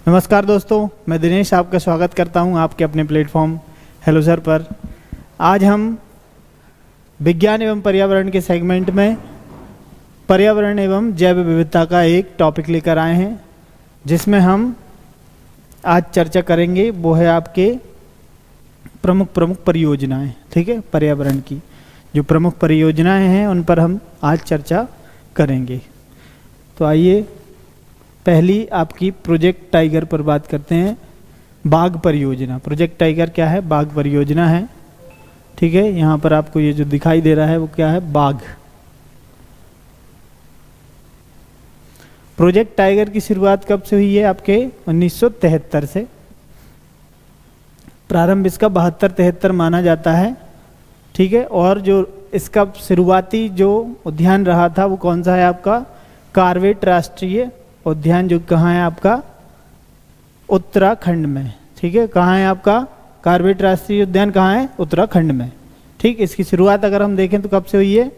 नमस्कार दोस्तों, मैं दिनेश आपका स्वागत करता हूं आपके अपने प्लेटफॉर्म हेलो सर पर। आज हम विज्ञान एवं पर्यावरण के सेगमेंट में पर्यावरण एवं जैव विविधता का एक टॉपिक लेकर आए हैं, जिसमें हम आज चर्चा करेंगे। वो है आपके प्रमुख परियोजनाएं। ठीक है, पर्यावरण की जो प्रमुख परियोजनाएं हैं उन पर हम आज चर्चा करेंगे। तो आइए पहली आपकी प्रोजेक्ट टाइगर पर बात करते हैं। बाघ परियोजना। प्रोजेक्ट टाइगर क्या है? बाघ परियोजना है। ठीक है, यहाँ पर आपको ये जो दिखाई दे रहा है वो क्या है? बाघ। प्रोजेक्ट टाइगर की शुरुआत कब से हुई है? आपके 1973 से। प्रारंभ इसका 72-73 माना जाता है। ठीक है, और जो इसका शुरुआती जो उद्यान रहा था वो कौन सा है? आपका कार्बेट राष्ट्रीय उद्यान, जो कहाँ है? आपका उत्तराखंड में। ठीक है, कहाँ है आपका कार्बेट राष्ट्रीय उद्यान? कहाँ है? उत्तराखंड में। ठीक, इसकी शुरुआत अगर हम देखें तो कब से हुई है?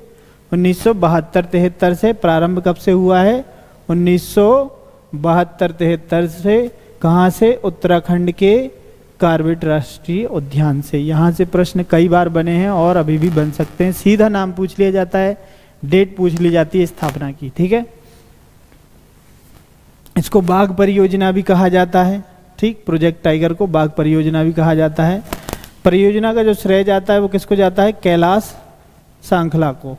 1972-73 से। प्रारंभ कब से हुआ है? 1972-73 से। कहाँ से? उत्तराखंड के कार्बेट राष्ट्रीय उद्यान से। यहाँ से प्रश्न कई बार बने हैं और अभी भी बन सकते हैं। सीधा नाम पूछ लिया जाता है, डेट पूछ ली जाती है स्थापना की। ठीक है, इसको बाघ परियोजना भी कहा जाता है। ठीक, प्रोजेक्ट टाइगर को बाघ परियोजना भी कहा जाता है। परियोजना का जो श्रेय जाता है वो किसको जाता है? कैलाश सांखला को।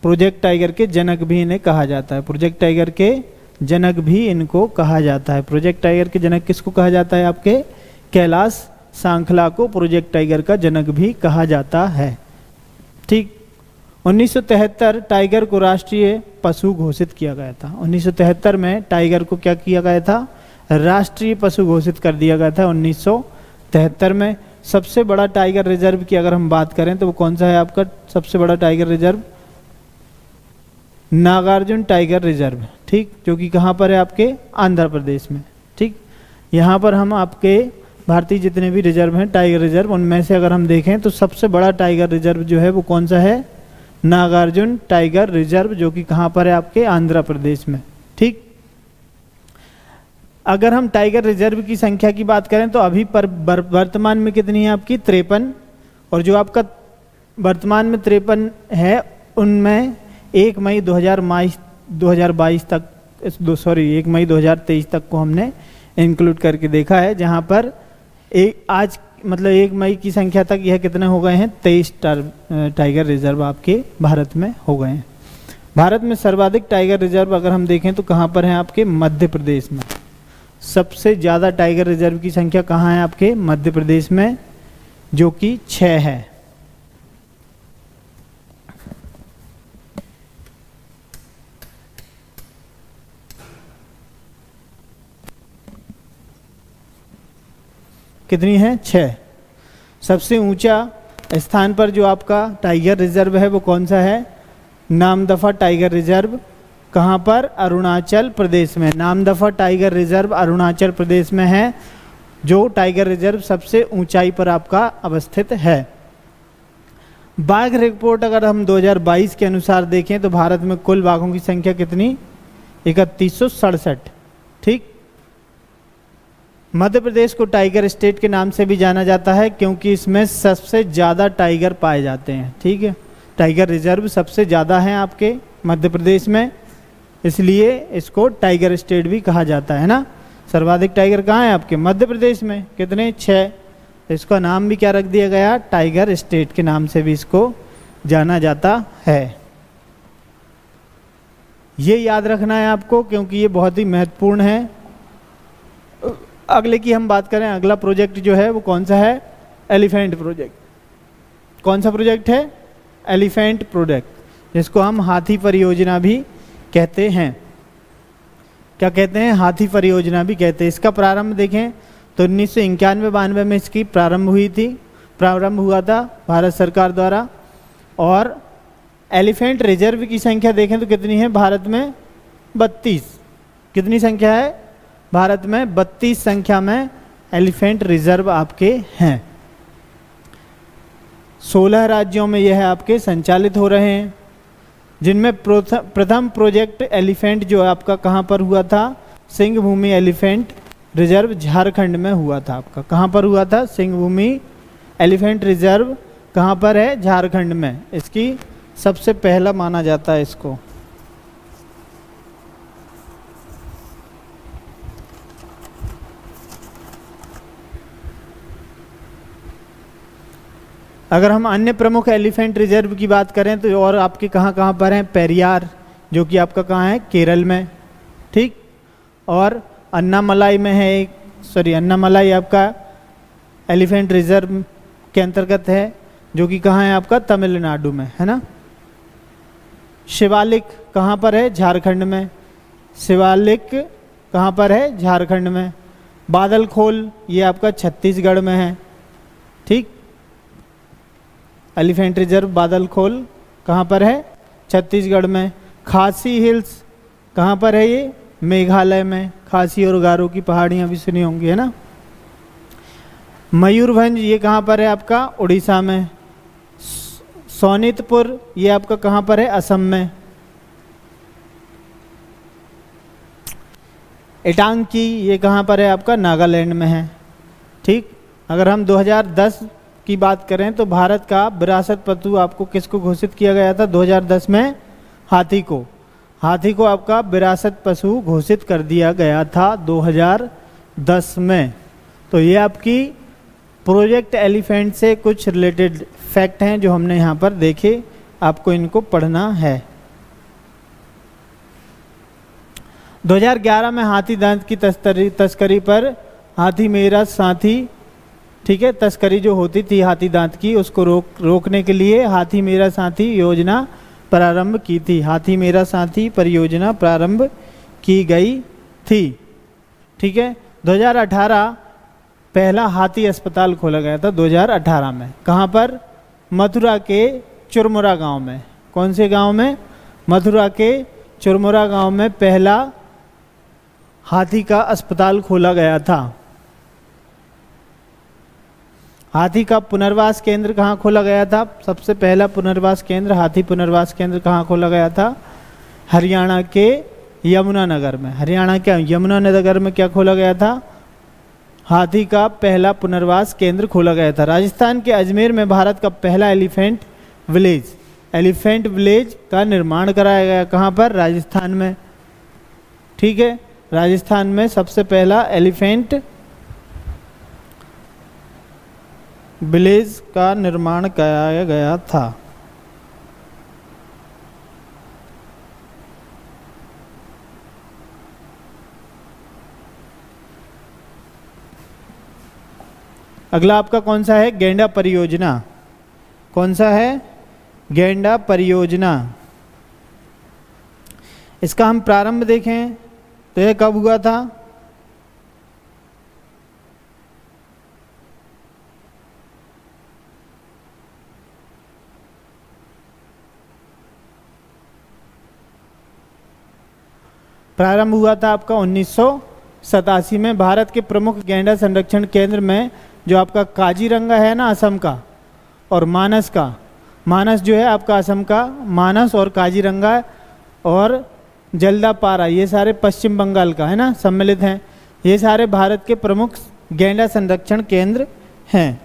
प्रोजेक्ट टाइगर के जनक भी इन्हें कहा जाता है। प्रोजेक्ट टाइगर के जनक भी इनको कहा जाता है। प्रोजेक्ट टाइगर के जनक किसको कहा जाता है? आपके कैलाश सांखला को प्रोजेक्ट टाइगर का जनक भी कहा जाता है। ठीक, 1973 टाइगर को राष्ट्रीय पशु घोषित किया गया था। 1973 में टाइगर को क्या किया गया था? राष्ट्रीय पशु घोषित कर दिया गया था 1973 में। सबसे बड़ा टाइगर रिजर्व की अगर हम बात करें तो वो कौन सा है आपका सबसे बड़ा tiger reserve? Nagarjuna tiger reserve. ठीक, जो कि कहाँ पर है? आपके आंध्र प्रदेश में। ठीक, यहाँ पर हम आपके भारतीय जितने भी रिजर्व हैं टाइगर रिजर्व, उनमें से अगर हम देखें तो सबसे बड़ा टाइगर रिजर्व जो है वो कौन सा है? नागार्जुन टाइगर रिजर्व, जो कि कहाँ पर है? आपके आंध्र प्रदेश में। ठीक, अगर हम टाइगर रिजर्व की संख्या की बात करें तो अभी पर वर्तमान में कितनी है? आपकी 53। और जो आपका वर्तमान में 53 है उनमें 1 मई 2022 तक 1 मई 2023 तक को हमने इंक्लूड करके देखा है, जहाँ पर आज मतलब 1 मई की संख्या तक यह कितने हो गए हैं? 23 टाइगर रिजर्व आपके भारत में हो गए हैं। भारत में सर्वाधिक टाइगर रिजर्व अगर हम देखें तो कहाँ पर हैं? आपके मध्य प्रदेश में। सबसे ज़्यादा टाइगर रिजर्व की संख्या कहाँ है? आपके मध्य प्रदेश में, जो कि 6 है। कितनी है? 6। सबसे ऊंचा स्थान पर जो आपका टाइगर रिजर्व है वो कौन सा है? Namdapha tiger reserve. कहाँ पर? अरुणाचल प्रदेश में। नामदफा टाइगर रिजर्व अरुणाचल प्रदेश में है, जो टाइगर रिजर्व सबसे ऊंचाई पर आपका अवस्थित है। बाघ रिपोर्ट अगर हम 2022 के अनुसार देखें तो भारत में कुल बाघों की संख्या कितनी? 3167। ठीक, मध्य प्रदेश को टाइगर स्टेट के नाम से भी जाना जाता है क्योंकि इसमें सबसे ज़्यादा टाइगर पाए जाते हैं। ठीक है, टाइगर रिजर्व सबसे ज़्यादा हैं आपके मध्य प्रदेश में, इसलिए इसको टाइगर स्टेट भी कहा जाता है ना। सर्वाधिक टाइगर कहाँ है? आपके मध्य प्रदेश में। कितने? 6। इसका नाम भी क्या रख दिया गया? टाइगर स्टेट के नाम से भी इसको जाना जाता है। ये याद रखना है आपको क्योंकि ये बहुत ही महत्वपूर्ण है। अगले की हम बात करें, अगला प्रोजेक्ट जो है वो कौन सा है? Elephant project. कौन सा प्रोजेक्ट है? एलिफेंट प्रोजेक्ट, जिसको हम हाथी परियोजना भी कहते हैं। क्या कहते हैं? हाथी परियोजना भी कहते हैं। इसका प्रारंभ देखें तो 1991-92 में इसकी प्रारंभ हुआ था भारत सरकार द्वारा। और एलिफेंट रिजर्व की संख्या देखें तो कितनी है भारत में? 32। कितनी संख्या है? भारत में 32 संख्या में एलिफेंट रिजर्व आपके हैं। 16 राज्यों में यह आपके संचालित हो रहे हैं, जिनमें प्रथम प्रोजेक्ट एलिफेंट जो आपका कहाँ पर हुआ था? सिंह भूमि एलिफेंट रिजर्व झारखंड में हुआ था आपका। कहाँ पर हुआ था? सिंहभूमि एलिफेंट रिजर्व कहाँ पर है? झारखंड में। इसकी सबसे पहला माना जाता है इसको। अगर हम अन्य प्रमुख एलिफेंट रिजर्व की बात करें तो और आपके कहाँ कहाँ पर हैं? पेरियार जो कि आपका कहाँ है? केरल में, ठीक। और अन्नामलाई में है एक, अन्नामलाई आपका एलिफेंट रिजर्व के अंतर्गत है, जो कि कहाँ है आपका? तमिलनाडु में, है ना। शिवालिक कहाँ पर है? झारखंड में। शिवालिक कहाँ पर है? झारखंड में। बादलखोल ये आपका छत्तीसगढ़ में है, ठीक। एलिफेंट रिजर्व बादलखोल कहाँ पर है? छत्तीसगढ़ में। खासी हिल्स कहाँ पर है? ये मेघालय में। खासी और गारो की पहाड़ियाँ भी सुनी होंगी, है ना। मयूरभंज ये कहाँ पर है आपका? उड़ीसा में। सोनितपुर ये आपका कहाँ पर है? असम में। इटांकी ये कहाँ पर है आपका? नागालैंड में है, ठीक। अगर हम 2010 की बात करें तो भारत का विरासत पशु आपको किसको घोषित किया गया था? 2010 में हाथी को। हाथी को आपका विरासत पशु घोषित कर दिया गया था 2010 में। तो ये आपकी प्रोजेक्ट एलिफेंट से कुछ रिलेटेड फैक्ट हैं जो हमने यहाँ पर देखे, आपको इनको पढ़ना है। 2011 में हाथी दांत की तस्करी पर हाथी मेरा साथी, ठीक है, तस्करी जो होती थी हाथी दांत की उसको रोकने के लिए हाथी मेरा साथी योजना प्रारंभ की थी। हाथी मेरा साथी परियोजना प्रारंभ की गई थी, ठीक है। 2018 पहला हाथी अस्पताल खोला गया था 2018 में। कहाँ पर? मथुरा के चुरमुरा गांव में। कौन से गांव में? मथुरा के चुरमुरा गांव में पहला हाथी का अस्पताल खोला गया था। हाथी का पुनर्वास केंद्र कहाँ खोला गया था? सबसे पहला पुनर्वास केंद्र, हाथी पुनर्वास केंद्र कहाँ खोला गया था? हरियाणा के यमुनानगर में। हरियाणा के यमुनानगर में क्या खोला गया था? हाथी का पहला पुनर्वास केंद्र खोला गया था। राजस्थान के अजमेर में भारत का पहला एलिफेंट विलेज का निर्माण कराया गया। कहाँ पर? राजस्थान में, ठीक है। राजस्थान में सबसे पहला एलिफेंट विलेज का निर्माण कराया गया था। अगला आपका कौन सा है? गैंडा परियोजना। कौन सा है? गैंडा परियोजना। इसका हम प्रारंभ देखें तो यह कब हुआ था? प्रारंभ हुआ था आपका 1987 में। भारत के प्रमुख गैंडा संरक्षण केंद्र में जो आपका काजीरंगा है ना असम का, और मानस का, मानस जो है आपका असम का, मानस और काजीरंगा और जल्दापारा ये सारे पश्चिम बंगाल का, है ना, सम्मिलित हैं। ये सारे भारत के प्रमुख गैंडा संरक्षण केंद्र हैं।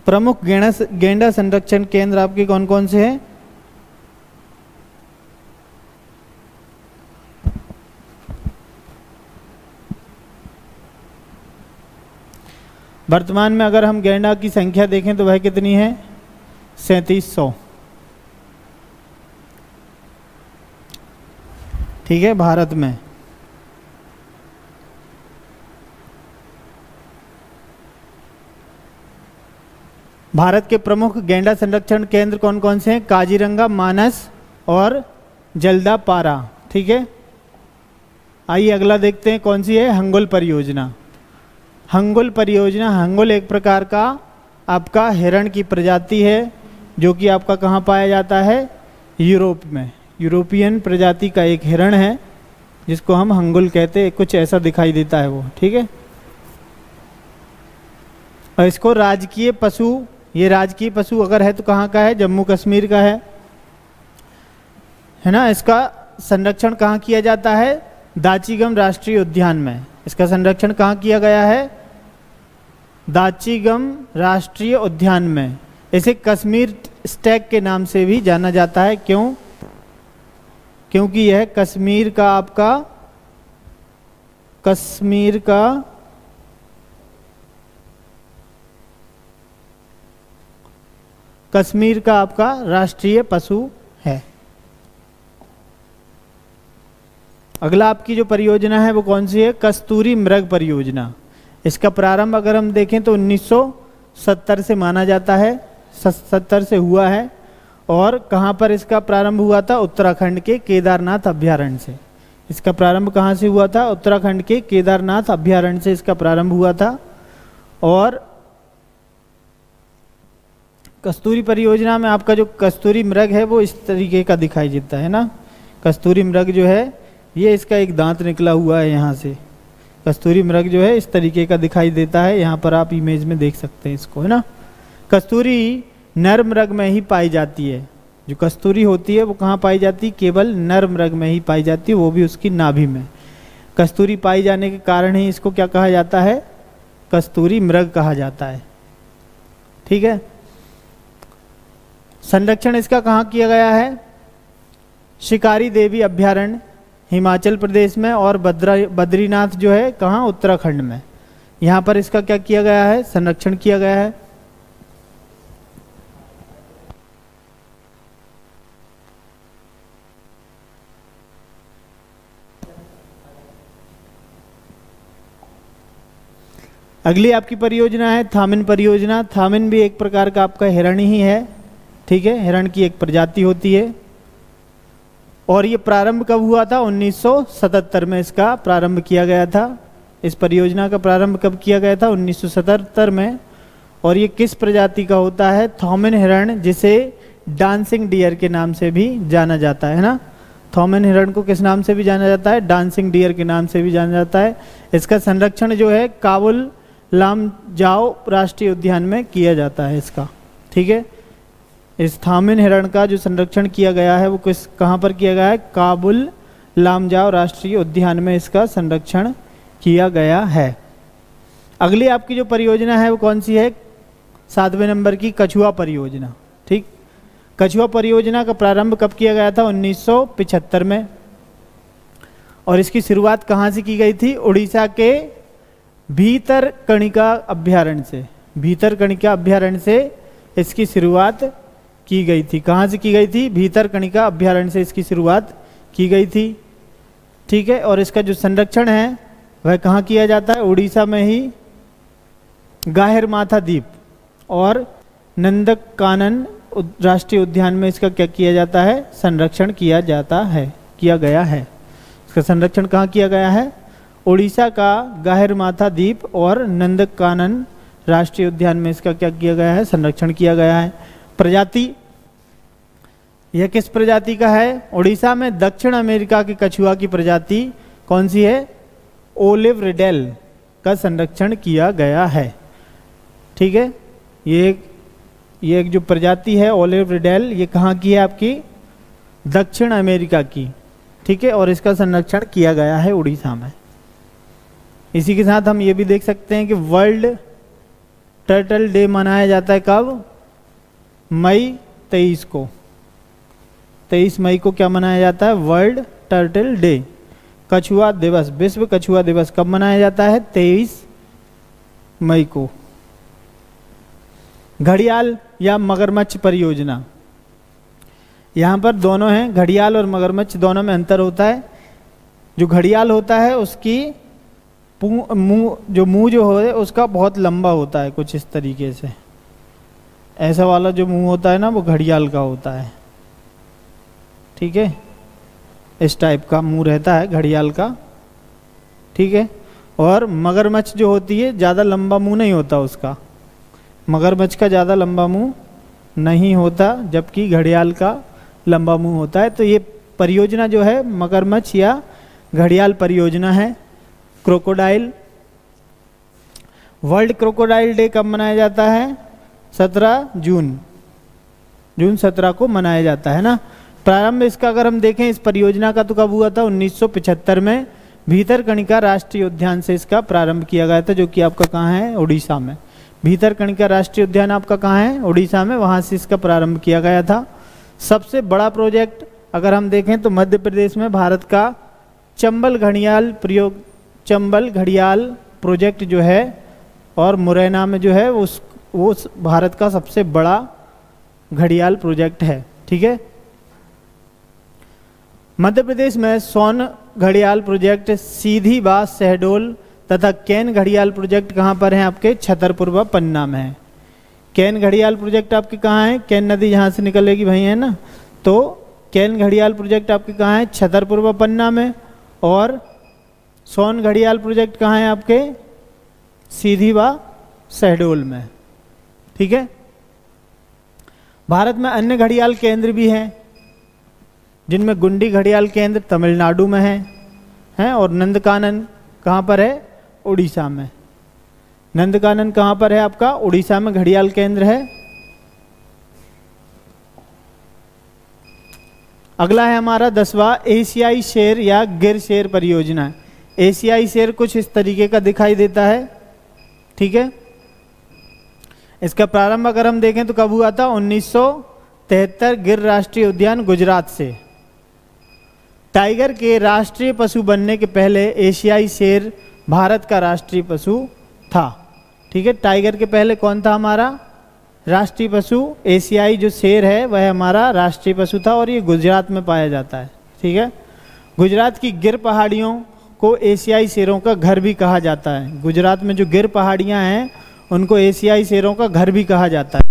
प्रमुख गैंडा संरक्षण केंद्र आपके कौन कौन से हैं? वर्तमान में अगर हम गैंडा की संख्या देखें तो वह कितनी है? 3700, ठीक है, भारत में। भारत के प्रमुख गैंडा संरक्षण केंद्र कौन कौन से हैं? काजीरंगा, मानस और जल्दापारा, ठीक है। आइए अगला देखते हैं कौन सी है? हंगुल परियोजना। हंगुल परियोजना, हंगुल एक प्रकार का आपका हिरण की प्रजाति है जो कि आपका कहाँ पाया जाता है? यूरोप में। यूरोपियन प्रजाति का एक हिरण है जिसको हम हंगुल कहते हैं, कुछ ऐसा दिखाई देता है वो, ठीक है। और इसको राजकीय पशु, ये राजकीय पशु अगर है तो कहाँ का है? जम्मू कश्मीर का है ना। इसका संरक्षण कहाँ किया जाता है? दाचीगम राष्ट्रीय उद्यान में। इसका संरक्षण कहाँ किया गया है? दाचीगम राष्ट्रीय उद्यान में। इसे कश्मीर स्टैग के नाम से भी जाना जाता है। क्यों? क्योंकि यह कश्मीर का आपका राष्ट्रीय पशु है। अगला आपकी जो परियोजना है वो कौन सी है? कस्तूरी मृग परियोजना। इसका प्रारंभ अगर हम देखें तो 1970 से माना जाता है, 70 से हुआ है। और कहाँ पर इसका प्रारंभ हुआ था? उत्तराखंड के केदारनाथ अभ्यारण्य से। इसका प्रारंभ कहाँ से हुआ था? उत्तराखंड के केदारनाथ अभ्यारण्य से इसका प्रारंभ हुआ था। और कस्तूरी परियोजना में आपका जो कस्तूरी मृग है वो इस तरीके का दिखाई देता है ना। कस्तूरी मृग जो है ये इसका एक दांत निकला हुआ है यहाँ से। कस्तूरी मृग जो है इस तरीके का दिखाई देता है, यहाँ पर आप इमेज में देख सकते हैं इसको, है ना। कस्तूरी नर मृग में ही पाई जाती है। जो कस्तूरी होती है वो कहाँ पाई जाती है? केवल नर मृग में ही पाई जाती है, वो भी उसकी नाभि में। कस्तूरी पाई जाने के कारण ही इसको क्या कहा जाता है? कस्तूरी मृग कहा जाता है। ठीक है। संरक्षण इसका कहाँ किया गया है? शिकारी देवी अभ्यारण्य हिमाचल प्रदेश में, और बद्रीनाथ जो है कहाँ? उत्तराखंड में। यहाँ पर इसका क्या किया गया है? संरक्षण किया गया है। अगली आपकी परियोजना है थामिन परियोजना। थामिन भी एक प्रकार का आपका हिरण ही है। ठीक है, हिरण की एक प्रजाति होती है। और ये प्रारंभ कब हुआ था? 1977 में इसका प्रारंभ किया गया था। इस परियोजना का प्रारंभ कब किया गया था? 1977 में। और ये किस प्रजाति का होता है? थामिन हिरण, जिसे डांसिंग डियर के नाम से भी जाना जाता है ना। थामिन हिरण को किस नाम से भी जाना जाता है? डांसिंग डियर के नाम से भी जाना जाता है। इसका संरक्षण जो है काबुल लामजाओ राष्ट्रीय उद्यान में किया जाता है इसका। ठीक है, इस थामिन हिरण का जो संरक्षण किया गया है वो कहाँ पर किया गया है? काबुल लामजाओ राष्ट्रीय उद्यान में इसका संरक्षण किया गया है। अगली आपकी जो परियोजना है वो कौन सी है? 7वें नंबर की कछुआ परियोजना। ठीक, कछुआ परियोजना का प्रारंभ कब किया गया था? 1975 में। और इसकी शुरुआत कहाँ से की गई थी? उड़ीसा के भीतरकनिका अभ्यारण्य से। भीतरकनिका अभ्यारण्य से इसकी शुरुआत की गई थी। कहाँ से की गई थी? भीतरकनिका अभ्यारण्य से इसकी शुरुआत की गई थी। ठीक है, और इसका जो संरक्षण है वह कहाँ किया जाता है? उड़ीसा में ही गाहिरमाथा द्वीप और नंदनकानन राष्ट्रीय उद्यान में इसका क्या किया जाता है? संरक्षण किया गया है। इसका संरक्षण कहाँ किया गया है? उड़ीसा का गाहिरमाथा द्वीप और नंदनकानन राष्ट्रीय उद्यान में इसका क्या किया गया है? संरक्षण किया गया है। प्रजाति, यह किस प्रजाति का है? उड़ीसा में दक्षिण अमेरिका की कछुआ की प्रजाति कौन सी है? ओलिव रिडेल का संरक्षण किया गया है। ठीक है, ये एक जो प्रजाति है ओलिव रिडेल, ये कहाँ की है? आपकी दक्षिण अमेरिका की। ठीक है, और इसका संरक्षण किया गया है उड़ीसा में। इसी के साथ हम ये भी देख सकते हैं कि वर्ल्ड टर्टल डे मनाया जाता है कब? मई 23 को। 23 मई को क्या मनाया जाता है? वर्ल्ड टर्टल डे, कछुआ दिवस, विश्व कछुआ दिवस कब मनाया जाता है? 23 मई को। घड़ियाल या मगरमच्छ परियोजना, यहाँ पर दोनों हैं, घड़ियाल और मगरमच्छ, दोनों में अंतर होता है। जो घड़ियाल होता है उसकी मुंह जो है उसका बहुत लंबा होता है, कुछ इस तरीके से। ऐसा वाला जो मुंह होता है ना वो घड़ियाल का होता है। ठीक है, इस टाइप का मुंह रहता है घड़ियाल का। ठीक है, और मगरमच्छ जो होती है ज़्यादा लंबा मुंह नहीं होता उसका। मगरमच्छ का ज़्यादा लंबा मुंह नहीं होता, जबकि घड़ियाल का लंबा मुंह होता है। तो ये परियोजना जो है मगरमच्छ या घड़ियाल परियोजना है। क्रोकोडाइल, वर्ल्ड क्रोकोडाइल डे कब मनाया जाता है? 17 जून 17 को मनाया जाता है ना। प्रारंभ इसका अगर हम देखें इस परियोजना का तो कब हुआ था? 1975 में। भीतरकनिका राष्ट्रीय उद्यान से इसका प्रारंभ किया गया था, जो कि आपका कहाँ है, उड़ीसा में। भीतरकनिका राष्ट्रीय उद्यान आपका कहाँ है, उड़ीसा में, वहाँ से इसका प्रारंभ किया गया था। सबसे बड़ा प्रोजेक्ट अगर हम देखें तो मध्य प्रदेश में भारत का चंबल घड़ियाल प्रोजेक्ट जो है, और मुरैना में जो है वो भारत का सबसे बड़ा घड़ियाल प्रोजेक्ट है। ठीक है। मध्य प्रदेश में सोन घड़ियाल प्रोजेक्ट, सीधी बात शहडोल तथा कैन घड़ियाल प्रोजेक्ट कहाँ पर हैं आपके, छतरपुर व पन्ना में है। कैन घड़ियाल प्रोजेक्ट आपके कहाँ है, कैन नदी जहाँ से निकलेगी वहीं है ना, तो कैन घड़ियाल प्रोजेक्ट आपके कहाँ है, छतरपुर व पन्ना में। और सोन घड़ियाल प्रोजेक्ट कहाँ है आपके, सीधी व शहडोल में। ठीक है। भारत में अन्य घड़ियाल केंद्र भी हैं, जिनमें गुंडी घड़ियाल केंद्र तमिलनाडु में है और नंदकानन कहाँ पर है, उड़ीसा में। नंदकानन कहाँ पर है आपका, उड़ीसा में घड़ियाल केंद्र है। अगला है हमारा 10वां, एशियाई शेर या गिर शेर परियोजना। एशियाई शेर कुछ इस तरीके का दिखाई देता है। ठीक है। इसका प्रारंभ अगर हम देखें तो कब हुआ था, 1973, गिर राष्ट्रीय उद्यान गुजरात से। टाइगर के राष्ट्रीय पशु बनने के पहले एशियाई शेर भारत का राष्ट्रीय पशु था। ठीक है। टाइगर के पहले कौन था हमारा राष्ट्रीय पशु, एशियाई जो शेर है वह हमारा राष्ट्रीय पशु था, और ये गुजरात में पाया जाता है। ठीक है। गुजरात की गिर पहाड़ियों को एशियाई शेरों का घर भी कहा जाता है। गुजरात में जो गिर पहाड़ियाँ हैं उनको एशियाई शेरों का घर भी कहा जाता है।